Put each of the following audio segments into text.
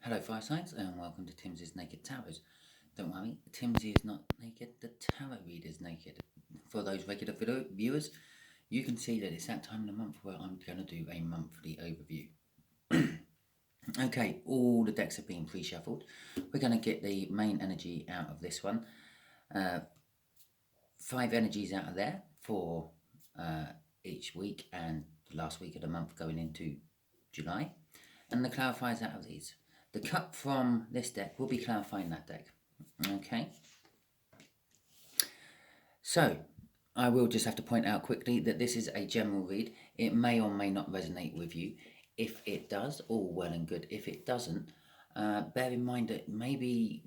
Hello fire signs and welcome to Timsy's Naked Tarot. Don't worry, Timsy is not naked, the tarot reader is naked. For those regular viewers, you can see that it's that time of the month where I'm going to do a monthly overview. Okay, all the decks have been pre-shuffled. We're going to get the main energy out of this one. 5 energies out of there for each week and the last week of the month going into July. And the clarifiers out of these. The cup from this deck will be clarifying that deck. Okay. So, I will just have to point out quickly that this is a general read. It may or may not resonate with you. If it does, all well and good. If it doesn't, bear in mind that maybe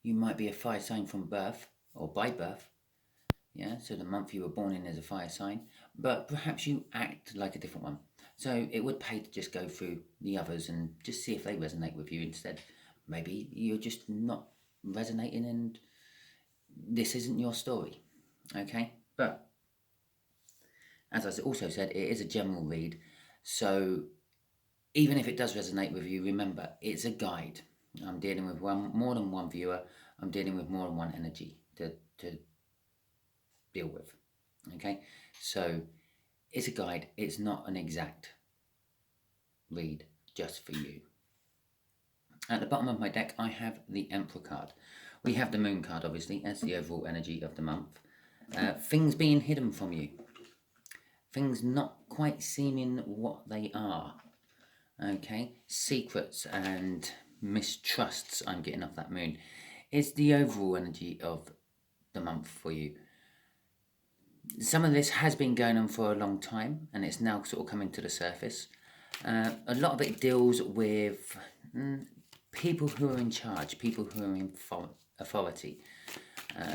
you might be a fire sign from birth or by birth. Yeah, so the month you were born in is a fire sign, but perhaps you act like a different one. So it would pay to just go through the others and just see if they resonate with you instead. Maybe you're just not resonating and this isn't your story, okay? But as I also said, it is a general read, so even if it does resonate with you, remember, it's a guide. I'm dealing with more than one viewer. I'm dealing with more than one energy to deal with, okay? So it's a guide, it's not an exact read just for you. At the bottom of my deck I have the Emperor card. We have the Moon card obviously as the overall energy of the month. Things being hidden from you, things not quite seeming what they are, okay? Secrets and mistrusts I'm getting off that Moon. It's the overall energy of the month for you. Some of this has been going on for a long time and it's now sort of coming to the surface. A lot of it deals with people who are in charge, people who are in authority.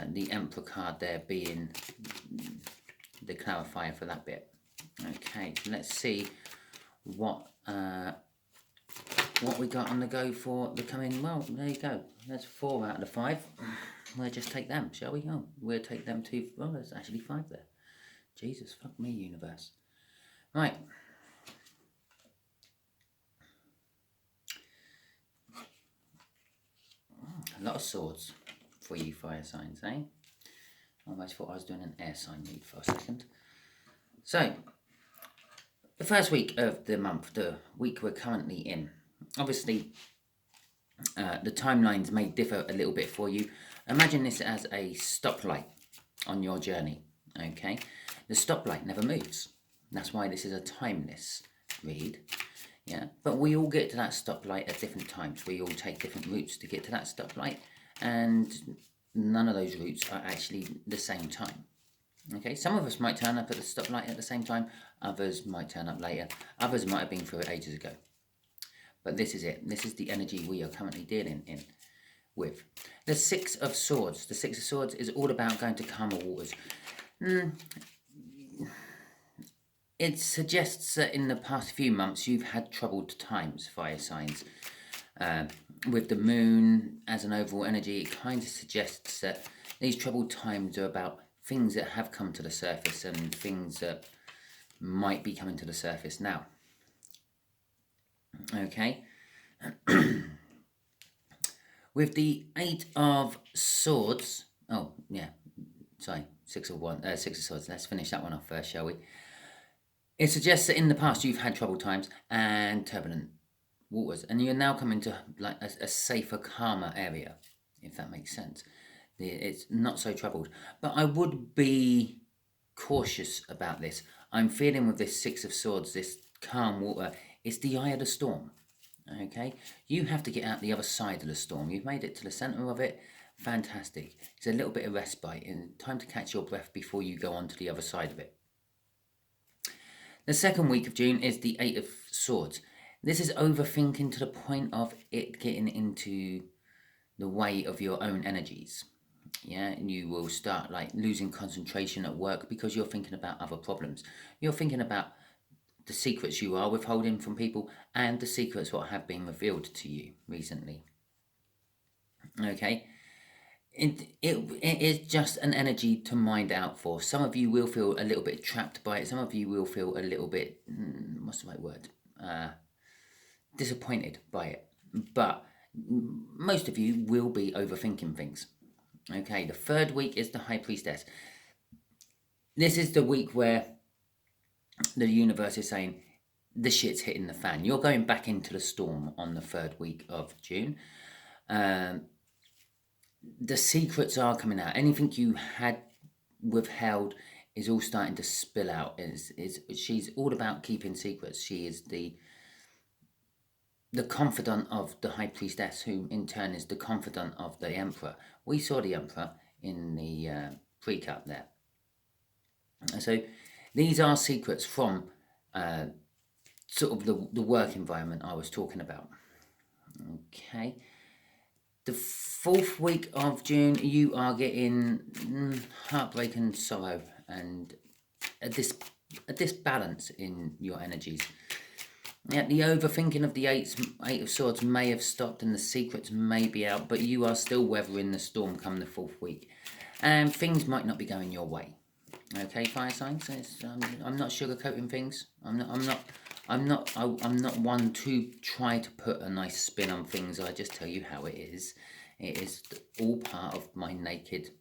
The Emperor card there being the clarifier for that bit. Okay, let's see what we got on the go for the coming. Well, there you go. That's 4 out of the 5. We'll just take them, shall we? Oh, we'll take them too. Well, there's actually 5 there. Jesus, fuck me, universe. Right. A lot of swords for you fire signs, eh? I almost thought I was doing an air sign read for a second. So, the first week of the month, the week we're currently in, obviously the timelines may differ a little bit for you. Imagine this as a stoplight on your journey, okay? The stoplight never moves. That's why this is a timeless read. Yeah, but we all get to that stoplight at different times. We all take different routes to get to that stoplight, and none of those routes are actually the same time. Okay, some of us might turn up at the stoplight at the same time, others might turn up later, others might have been through it ages ago. But this is it. This is the energy we are currently dealing with. The 6 of Swords. The 6 of Swords is all about going to calmer waters. It suggests that in the past few months you've had troubled times, fire signs. With the Moon as an overall energy, it kind of suggests that these troubled times are about things that have come to the surface and things that might be coming to the surface now. Okay. With the 8 of Swords, oh yeah, sorry, 6 of Swords. Let's finish that one off first, shall we? It suggests that in the past you've had troubled times and turbulent waters, and you're now coming to like a safer, calmer area, if that makes sense. It's not so troubled. But I would be cautious about this. I'm feeling with this 6 of Swords, this calm water, it's the eye of the storm. Okay? You have to get out the other side of the storm. You've made it to the centre of it. Fantastic. It's a little bit of respite and time to catch your breath before you go on to the other side of it. The second week of June is the 8 of Swords. This is overthinking to the point of it getting into the way of your own energies. Yeah, and you will start like losing concentration at work because you're thinking about other problems. You're thinking about the secrets you are withholding from people and the secrets what have been revealed to you recently. Okay. It is just an energy to mind out for. Some of you will feel a little bit trapped by it. Some of you will feel a little bit, what's the right word? disappointed by it. But most of you will be overthinking things. Okay, the third week is the High Priestess. This is the week where the universe is saying the shit's hitting the fan. You're going back into the storm on the third week of June. The secrets are coming out. Anything you had withheld is all starting to spill out. She's all about keeping secrets. She is the confidant of the High Priestess, who in turn is the confidant of the Emperor. We saw the Emperor in the pre-cap there. And so these are secrets from sort of the work environment I was talking about. Okay. The fourth week of June, you are getting heartbreak and sorrow and a disbalance in your energies. Yeah, the overthinking of the Eight of Swords may have stopped and the secrets may be out, but you are still weathering the storm come the fourth week. And things might not be going your way. Okay, fire signs. I'm not sugarcoating things. I'm not one to try to put a nice spin on things. I just tell you how it is. It is all part of my nakedness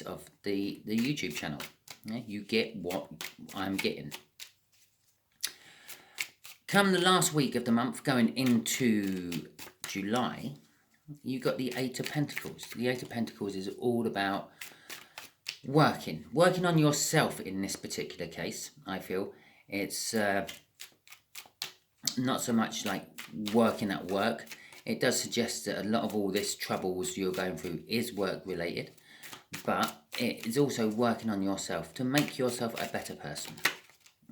of the YouTube channel. Yeah, you get what I'm getting. Come the last week of the month, going into July, you got the Eight of Pentacles. The Eight of Pentacles is all about working on yourself in this particular case. I feel it's not so much like working at work. It does suggest that a lot of all this troubles you're going through is work related, but it is also working on yourself to make yourself a better person.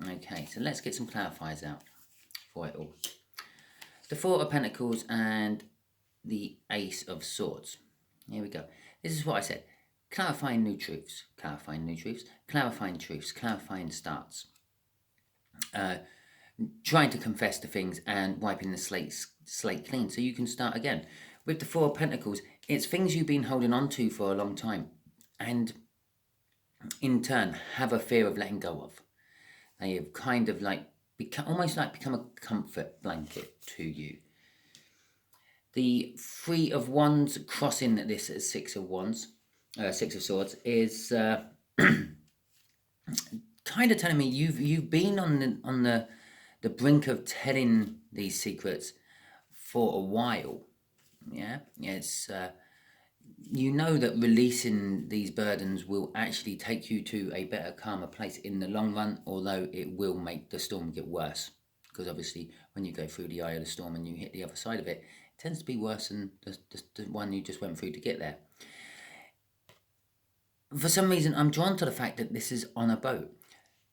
Okay, so let's get some clarifiers out for it all. The Four of Pentacles and the Ace of Swords. Here we go. This is what I said. Clarifying new truths, clarifying truths, clarifying starts. Trying to confess to things and wiping the slate clean so you can start again. With the Four of Pentacles, it's things you've been holding on to for a long time and in turn have a fear of letting go of. They have kind of like become a comfort blanket to you. The Three of Wands crossing this as Six of Swords is kind of telling me you've been on the brink of telling these secrets for a while. Yeah, it's you know that releasing these burdens will actually take you to a better, calmer place in the long run, although it will make the storm get worse. Because obviously, when you go through the eye of the storm and you hit the other side of it, it tends to be worse than the one you just went through to get there. For some reason, I'm drawn to the fact that this is on a boat.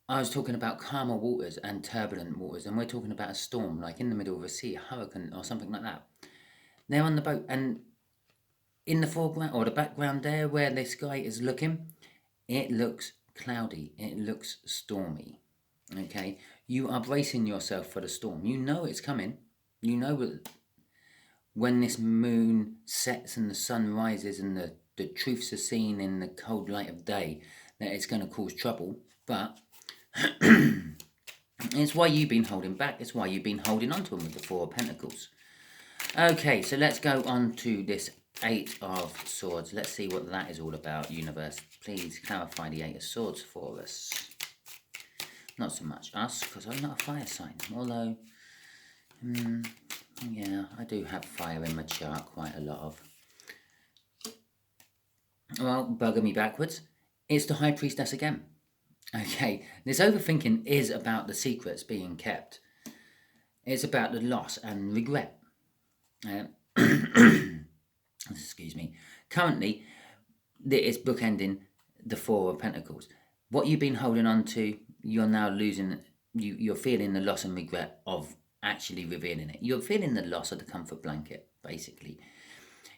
I was talking about calmer waters and turbulent waters, and we're talking about a storm, like in the middle of a sea, a hurricane or something like that. They're on the boat, and in the foreground or the background there where the sky is looking, it looks cloudy, it looks stormy. Okay, you are bracing yourself for the storm. You know it's coming. You know when this moon sets and the sun rises and the truths are seen in the cold light of day, that it's going to cause trouble. But it's why you've been holding back. It's why you've been holding on to them with the Four of Pentacles. Okay, so let's go on to this Eight of Swords. Let's see what that is all about, universe. Please clarify the Eight of Swords for us. Not so much us, because I'm not a fire sign. Although, yeah, I do have fire in my chart, quite a lot of. Well, bugger me backwards. It's the High Priestess again. Okay, this overthinking is about the secrets being kept. It's about the loss and regret. Excuse me. Currently, it's bookending the Four of Pentacles. What you've been holding on to, you're now losing. You're feeling the loss and regret of actually revealing it. You're feeling the loss of the comfort blanket, basically.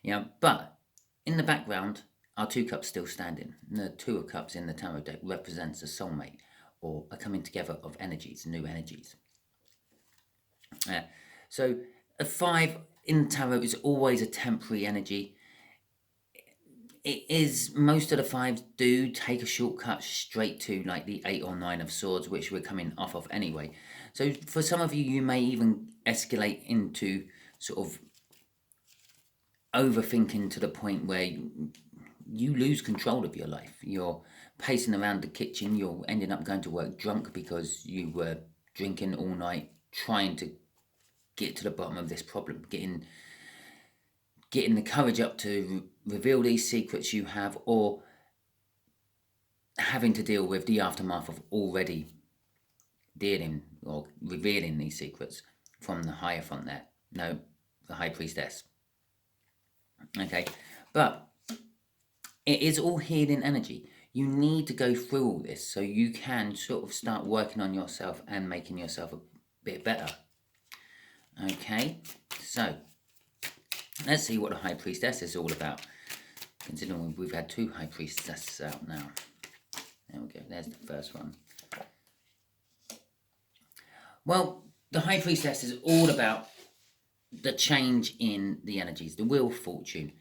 Yeah, but in the background, our Two Cups still standing. The Two of Cups in the tarot deck represents a soulmate or a coming together of energies, new energies. So a Five in tarot is always a temporary energy. It is, most of the Fives do take a shortcut straight to like the Eight or Nine of Swords, which we're coming off of anyway. So for some of you, you may even escalate into sort of overthinking to the point where you lose control of your life. You're pacing around the kitchen, you're ending up going to work drunk because you were drinking all night, trying to get to the bottom of this problem, getting the courage up to reveal these secrets you have, or having to deal with the aftermath of already dealing or revealing these secrets from the Hierophant there. No, the High Priestess. Okay, but it is all healing energy. You need to go through all this so you can sort of start working on yourself and making yourself a bit better. Okay, so let's see what the High Priestess is all about. Considering we've had 2 High Priestesses out now. There we go, there's the first one. Well, the High Priestess is all about the change in the energies, the Wheel of Fortune.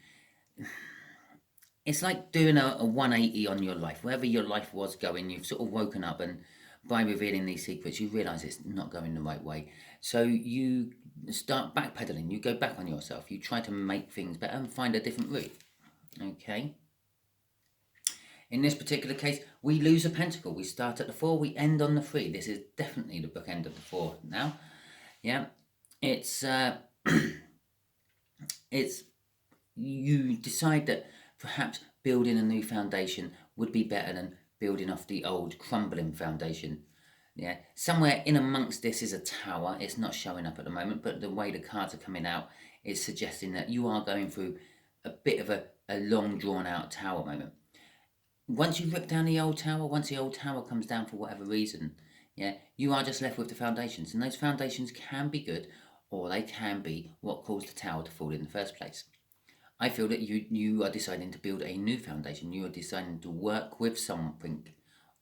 It's like doing a 180 on your life. Wherever your life was going, you've sort of woken up, and by revealing these secrets, you realise it's not going the right way. So you start backpedaling, you go back on yourself, you try to make things better and find a different route. Okay? In this particular case, we lose a pentacle. We start at the 4, we end on the 3. This is definitely the bookend of the 4 now. Yeah, it's it's you decide that perhaps building a new foundation would be better than building off the old crumbling foundation. Yeah, somewhere in amongst this is a tower. It's not showing up at the moment, but the way the cards are coming out is suggesting that you are going through a bit of a long drawn out tower moment. Once you rip down the old tower, once the old tower comes down for whatever reason, yeah, you are just left with the foundations. And those foundations can be good, or they can be what caused the tower to fall in the first place. I feel that you are deciding to build a new foundation. You are deciding to work with something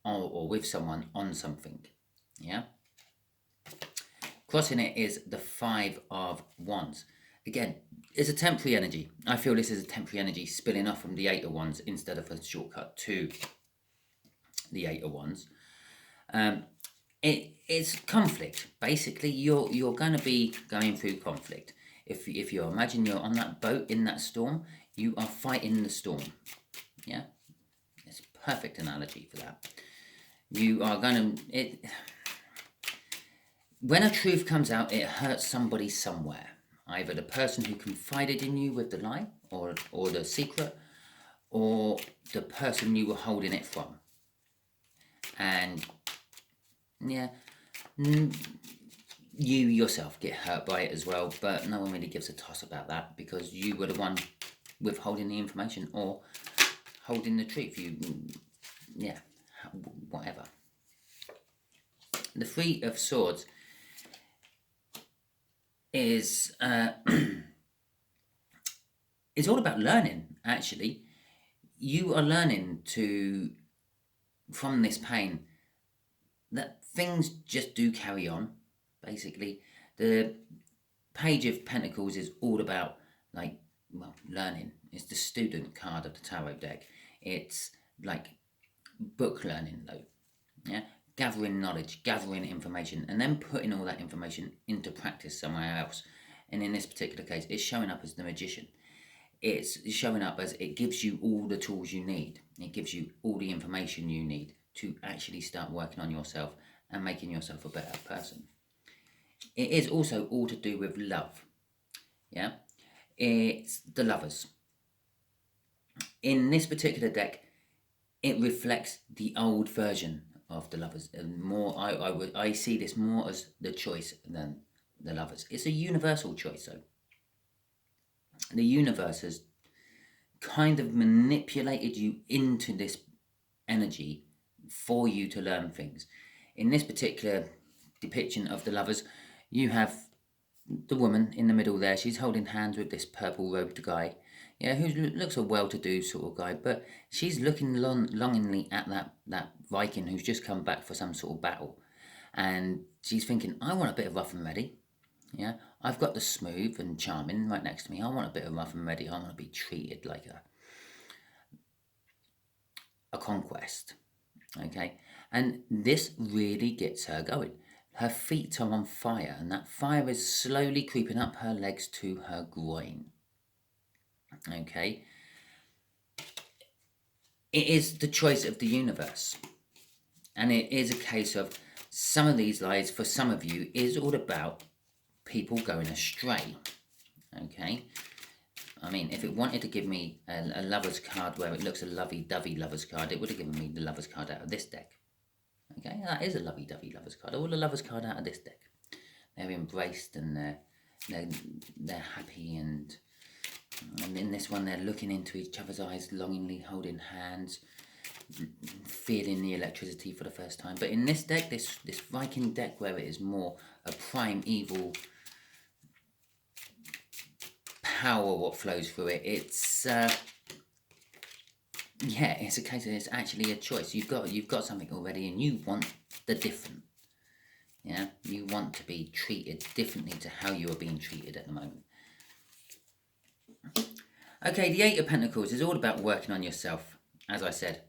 or with someone on something. Yeah? Crossing it is the 5 of Wands. Again, it's a temporary energy. I feel this is a temporary energy spilling off from the 8 of Wands instead of a shortcut to the 8 of Wands. It's conflict. Basically, you're going to be going through conflict. If you imagine you're on that boat in that storm, you are fighting the storm. Yeah, it's a perfect analogy for that. You are going to when a truth comes out, it hurts somebody somewhere. Either the person who confided in you with the lie or the secret, or the person you were holding it from. And yeah, you yourself get hurt by it as well, but no one really gives a toss about that because you were the one withholding the information or holding the truth. Yeah, whatever. The 3 of Swords is it's all about learning. Actually, you are learning from this pain that things just do carry on. Basically, the Page of Pentacles is all about learning. It's the student card of the tarot deck. It's like book learning though. Yeah, gathering knowledge, gathering information, and then putting all that information into practice somewhere else. And in this particular case, it's showing up as the Magician. It's showing up as it gives you all the tools you need. It gives you all the information you need to actually start working on yourself and making yourself a better person. It is also all to do with love. Yeah, it's the Lovers. In this particular deck, it reflects the old version of the Lovers, and more. I see this more as the choice than the Lovers. It's a universal choice, though. The universe has kind of manipulated you into this energy for you to learn things. In this particular depiction of the Lovers, you have the woman in the middle there. She's holding hands with this purple robed guy, yeah, who looks a well-to-do sort of guy, but she's looking longingly at that Viking who's just come back for some sort of battle, and she's thinking, I want a bit of rough and ready. Yeah, I've got the smooth and charming right next to me. I want a bit of rough and ready. I want to be treated like a conquest. Okay, and this really gets her going. Her feet are on fire, and that fire is slowly creeping up her legs to her groin. Okay? It is the choice of the universe. And it is a case of some of these lies, for some of you, is all about people going astray. Okay? I mean, if it wanted to give me a lover's card where it looks a lovey-dovey lover's card, it would have given me the lover's card out of this deck. Okay, that is a lovey-dovey lover's card. All the lover's card out of this deck. They're embraced and they're happy, and in this one they're looking into each other's eyes, longingly holding hands, feeling the electricity for the first time. But in this deck, this Viking deck, where it is more a prime evil power what flows through it, it's it's a case of it's actually a choice. You've got something already, and you want the different. Yeah, you want to be treated differently to how you are being treated at the moment. Okay, the Eight of Pentacles is all about working on yourself, as I said,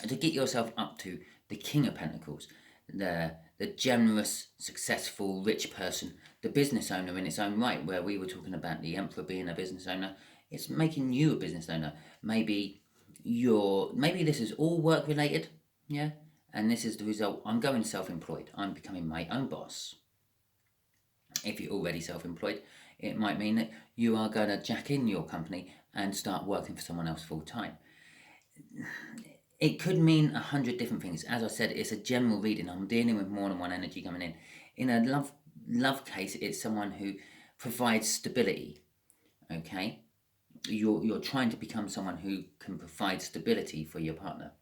to get yourself up to the King of Pentacles, the generous, successful, rich person, the business owner in its own right, where we were talking about the Emperor being a business owner. It's making you a business owner. Maybe this is all work related, yeah? And this is the result. I'm going self-employed. I'm becoming my own boss. If you're already self-employed, it might mean that you are going to jack in your company and start working for someone else full-time. It could mean 100 different things. As I said, it's a general reading. I'm dealing with more than one energy coming in. In a love case, it's someone who provides stability, okay? You're trying to become someone who can provide stability for your partner.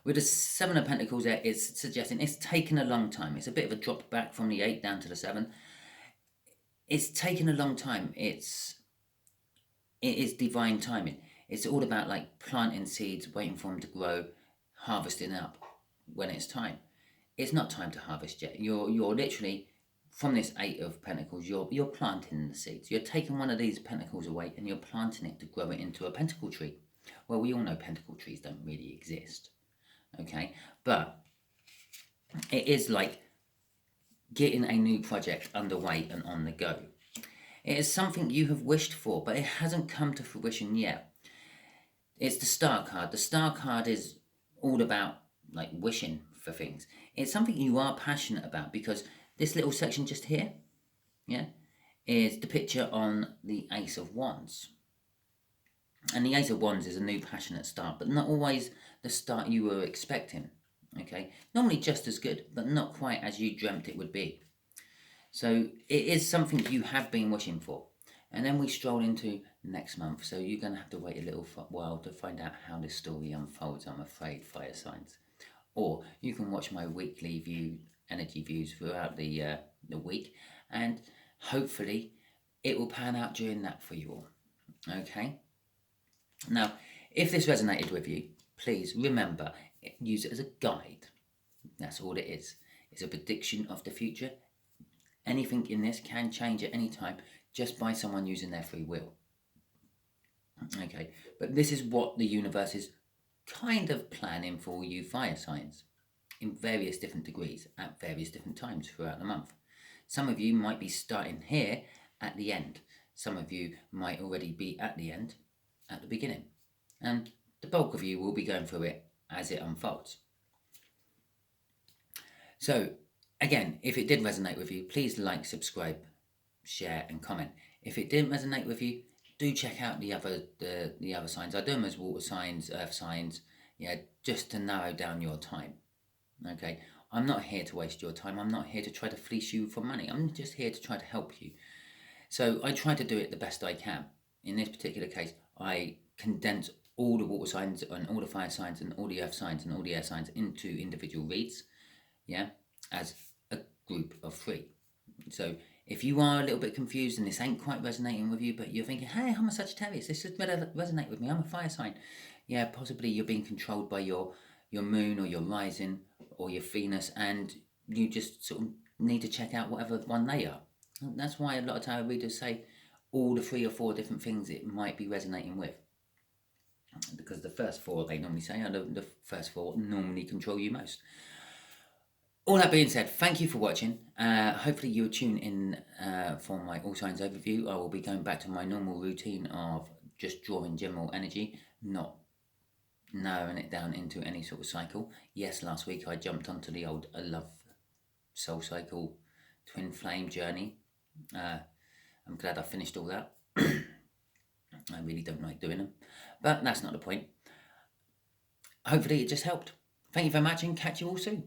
With the Seven of Pentacles there, it's suggesting it's taken a long time. It's a bit of a drop back from the 8 down to the 7. It's taken a long time. It is divine timing. It's all about like planting seeds, waiting for them to grow, harvesting up when it's time. It's not time to harvest yet. You're literally, from this 8 of Pentacles, you're planting the seeds. You're taking one of these pentacles away and you're planting it to grow it into a pentacle tree. Well, we all know pentacle trees don't really exist. Okay, but it is like getting a new project underway and on the go. It is something you have wished for, but it hasn't come to fruition yet. It's the Star card. The Star card is all about like wishing for things. It's something you are passionate about, because this little section just here, yeah, is the picture on the Ace of Wands. And the Ace of Wands is a new passionate start, but not always the start you were expecting. Okay, normally just as good, but not quite as you dreamt it would be. So it is something you have been wishing for. And then we stroll into next month, so you're going to have to wait a little while to find out how this story unfolds, I'm afraid, fire signs. Or you can watch my weekly energy views throughout the week, and hopefully it will pan out during that for you all. Okay? Now, if this resonated with you, please remember, use it as a guide. That's all it is. It's a prediction of the future. Anything in this can change at any time just by someone using their free will. Okay, but this is what the universe is kind of planning for you fire signs in various different degrees at various different times throughout the month. Some of you might be starting here at the end. Some of you might already be at the end at the beginning. And the bulk of you will be going through it as it unfolds. So, again, if it did resonate with you, please like, subscribe, share and comment. If it didn't resonate with you, do check out the other signs. I do them as water signs, earth signs, just to narrow down your time. Okay, I'm not here to waste your time. I'm not here to try to fleece you for money. I'm just here to try to help you. So I try to do it the best I can. In this particular case, I condense all the water signs and all the fire signs and all the earth signs and all the air signs into individual reads, as a group of 3. So if you are a little bit confused and this ain't quite resonating with you, but you're thinking, hey, I'm a Sagittarius, this should resonate with me, I'm a fire sign. Yeah, possibly you're being controlled by your moon or your rising or your Venus, and you just sort of need to check out whatever one they are. And that's why a lot of tarot readers say all the 3 or 4 different things it might be resonating with. Because the first 4, they normally say, are the first 4 normally control you most. All that being said, thank you for watching. Hopefully you'll tune in for my all signs overview. I will be going back to my normal routine of just drawing general energy, not narrowing it down into any sort of cycle. Yes, last week I jumped onto the old love soul cycle twin flame journey. I'm glad I finished all that. I really don't like doing them, but that's not the point. Hopefully it just helped. Thank you very much and catch you all soon.